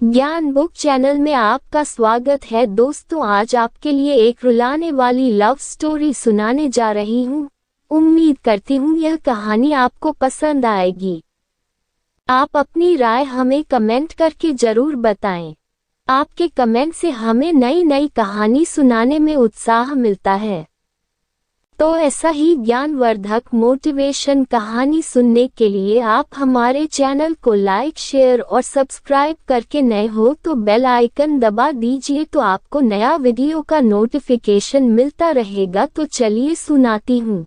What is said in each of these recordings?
ज्ञान book channel में आपका स्वागत है दोस्तों। आज आपके लिए एक रुलाने वाली लव स्टोरी सुनाने जा रही हूँ। उम्मीद करती हूँ यह कहानी आपको पसंद आएगी। आप अपनी राय हमें कमेंट करके जरूर बताएं। आपके कमेंट से हमें नई नई कहानी सुनाने में उत्साह मिलता है। तो ऐसा ही ज्ञानवर्धक मोटिवेशन कहानी सुनने के लिए आप हमारे चैनल को लाइक, शेयर और सब्सक्राइब करके नए हो तो बेल आइकन दबा दीजिए, तो आपको नया वीडियो का नोटिफिकेशन मिलता रहेगा। तो चलिए सुनाती हूँ।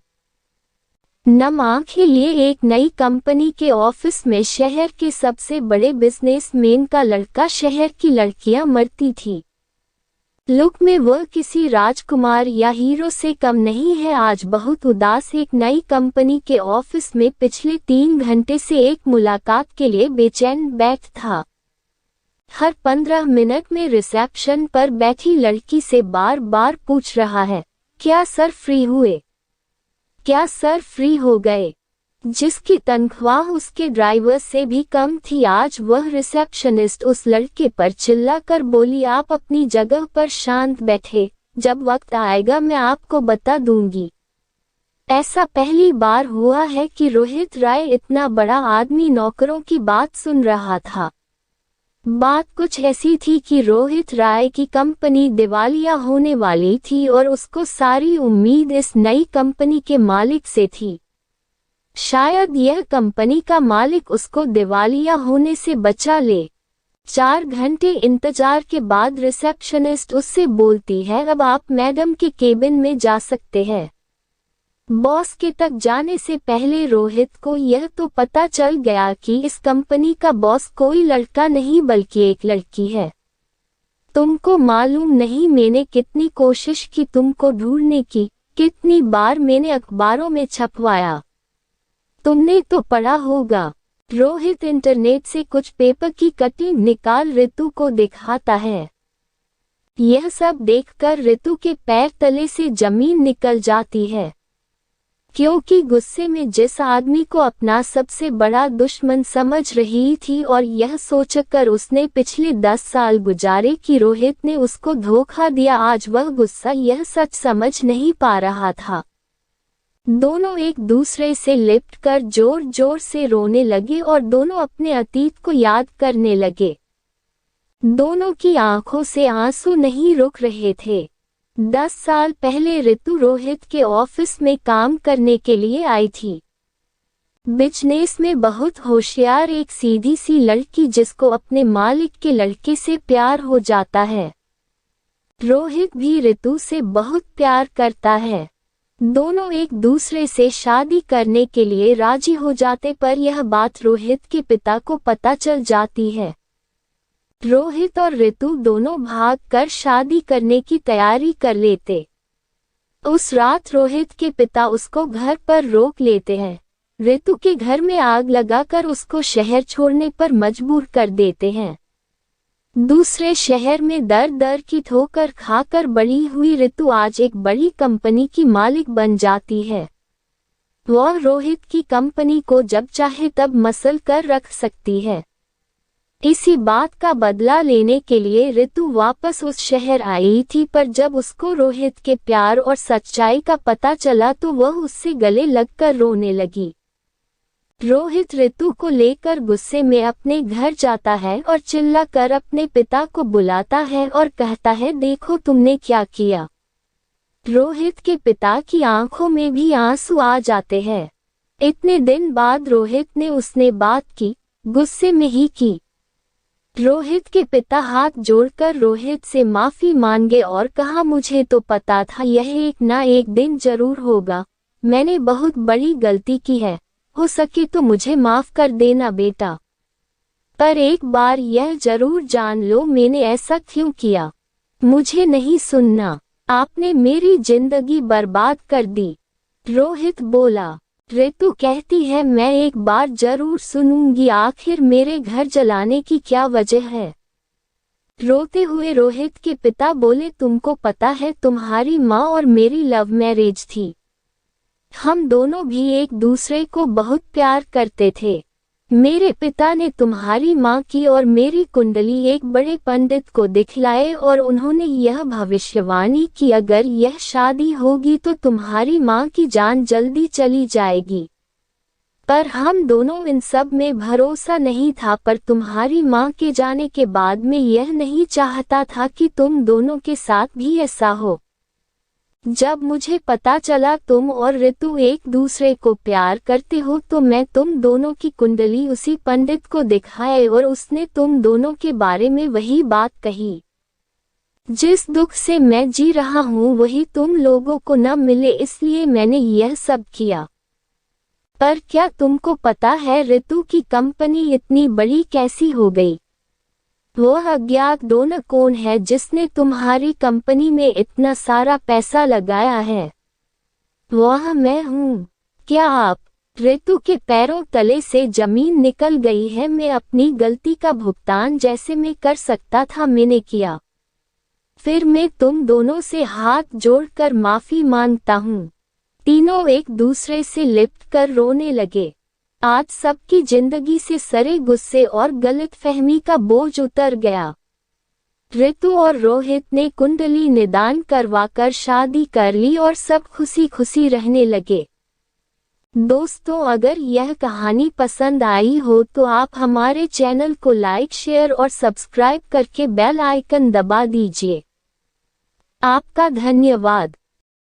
नमा के लिए एक नई कंपनी के ऑफिस में शहर के सबसे बड़े बिजनेसमैन का लड़का शहर की लड़कियां मरती थी। लुक में वह किसी राजकुमार या हीरो से कम नहीं है। आज बहुत उदास एक नई कंपनी के ऑफिस में पिछले 3 घंटे से एक मुलाकात के लिए बेचैन बैठ था। हर 15 मिनट में रिसेप्शन पर बैठी लड़की से बार बार पूछ रहा है, क्या सर फ्री हुए? क्या सर फ्री हो गए? जिसकी तनख्वाह उसके ड्राइवर से भी कम थी। आज वह रिसेप्शनिस्ट उस लड़के पर चिल्लाकर बोली, आप अपनी जगह पर शांत बैठे, जब वक्त आएगा मैं आपको बता दूंगी। ऐसा पहली बार हुआ है कि रोहित राय इतना बड़ा आदमी नौकरों की बात सुन रहा था। बात कुछ ऐसी थी कि रोहित राय की कंपनी दिवालिया होने वाली थी और उसको सारी उम्मीद इस नई कंपनी के मालिक से थी। शायद यह कंपनी का मालिक उसको दिवालिया होने से बचा ले। 4 घंटे इंतजार के बाद रिसेप्शनिस्ट उससे बोलती है, अब आप मैडम के केबिन में जा सकते हैं। बॉस के तक जाने से पहले रोहित को यह तो पता चल गया कि इस कंपनी का बॉस कोई लड़का नहीं बल्कि एक लड़की है। तुमको मालूम नहीं मैंने कितनी कोशिश की तुमको ढूंढने की, कितनी बार मैंने अखबारों में छपवाया, तुमने तो पढ़ा होगा। रोहित इंटरनेट से कुछ पेपर की कटिंग निकाल ऋतु को दिखाता है। यह सब देखकर ऋतु के पैर तले से जमीन निकल जाती है, क्योंकि गुस्से में जिस आदमी को अपना सबसे बड़ा दुश्मन समझ रही थी और यह सोचकर उसने पिछले 10 साल गुजारे कि रोहित ने उसको धोखा दिया, आज वह गुस्सा यह सच समझ नहीं पा रहा था। दोनों एक दूसरे से लिपटकर जोर जोर से रोने लगे और दोनों अपने अतीत को याद करने लगे। दोनों की आंखों से आंसू नहीं रुक रहे थे। 10 साल पहले ऋतु रोहित के ऑफिस में काम करने के लिए आई थी। बिजनेस में बहुत होशियार एक सीधी सी लड़की जिसको अपने मालिक के लड़के से प्यार हो जाता है। रोहित भी ऋतु से बहुत प्यार करता है। दोनों एक दूसरे से शादी करने के लिए राजी हो जाते, पर यह बात रोहित के पिता को पता चल जाती है। रोहित और ऋतु दोनों भागकर शादी करने की तैयारी कर लेते। उस रात रोहित के पिता उसको घर पर रोक लेते हैं। ऋतु के घर में आग लगाकर उसको शहर छोड़ने पर मजबूर कर देते हैं। दूसरे शहर में दर दर की ठोकर खाकर बड़ी हुई ऋतु आज एक बड़ी कंपनी की मालिक बन जाती है। वह रोहित की कंपनी को जब चाहे तब मसल कर रख सकती है। इसी बात का बदला लेने के लिए ऋतु वापस उस शहर आई थी, पर जब उसको रोहित के प्यार और सच्चाई का पता चला तो वह उससे गले लगकर रोने लगी। रोहित ऋतु को लेकर गुस्से में अपने घर जाता है और चिल्लाकर अपने पिता को बुलाता है और कहता है, देखो तुमने क्या किया। रोहित के पिता की आंखों में भी आंसू आ जाते हैं। इतने दिन बाद रोहित ने उसने बात की, गुस्से में ही की। रोहित के पिता हाथ जोड़कर रोहित से माफी मांगे और कहा, मुझे तो पता था यह एक ना एक दिन जरूर होगा। मैंने बहुत बड़ी गलती की है, हो सके तो मुझे माफ कर देना बेटा। पर एक बार यह जरूर जान लो मैंने ऐसा क्यों किया। मुझे नहीं सुनना, आपने मेरी जिंदगी बर्बाद कर दी। रोहित बोला। ऋतु कहती है, मैं एक बार जरूर सुनूंगी, आखिर मेरे घर जलाने की क्या वजह है। रोते हुए रोहित के पिता बोले, तुमको पता है तुम्हारी माँ और मेरी लव मैरिज थी। हम दोनों भी एक दूसरे को बहुत प्यार करते थे। मेरे पिता ने तुम्हारी माँ की और मेरी कुंडली एक बड़े पंडित को दिखलाए और उन्होंने यह भविष्यवाणी की अगर यह शादी होगी तो तुम्हारी माँ की जान जल्दी चली जाएगी। पर हम दोनों इन सब में भरोसा नहीं था, पर तुम्हारी माँ के जाने के बाद मैं यह नहीं चाहता था कि तुम दोनों के साथ भी ऐसा हो। जब मुझे पता चला तुम और ऋतु एक दूसरे को प्यार करते हो तो मैं तुम दोनों की कुंडली उसी पंडित को दिखाए और उसने तुम दोनों के बारे में वही बात कही। जिस दुख से मैं जी रहा हूँ वही तुम लोगों को न मिले, इसलिए मैंने यह सब किया। पर क्या तुमको पता है ऋतु की कंपनी इतनी बड़ी कैसी हो गई? वह अज्ञात डोनर कौन है जिसने तुम्हारी कंपनी में इतना सारा पैसा लगाया है? वह मैं हूँ। क्या आप? ऋतु के पैरों तले से जमीन निकल गई है। मैं अपनी गलती का भुगतान जैसे मैं कर सकता था मैंने किया। फिर मैं तुम दोनों से हाथ जोड़कर माफी मांगता हूँ। तीनों एक दूसरे से लिपट कर रोने लगे। आज सबकी जिंदगी से सरे गुस्से और गलतफहमी का बोझ उतर गया। ऋतु और रोहित ने कुंडली निदान करवाकर शादी कर ली और सब खुशी खुशी रहने लगे। दोस्तों, अगर यह कहानी पसंद आई हो तो आप हमारे चैनल को लाइक, शेयर और सब्सक्राइब करके बेल आइकन दबा दीजिए। आपका धन्यवाद।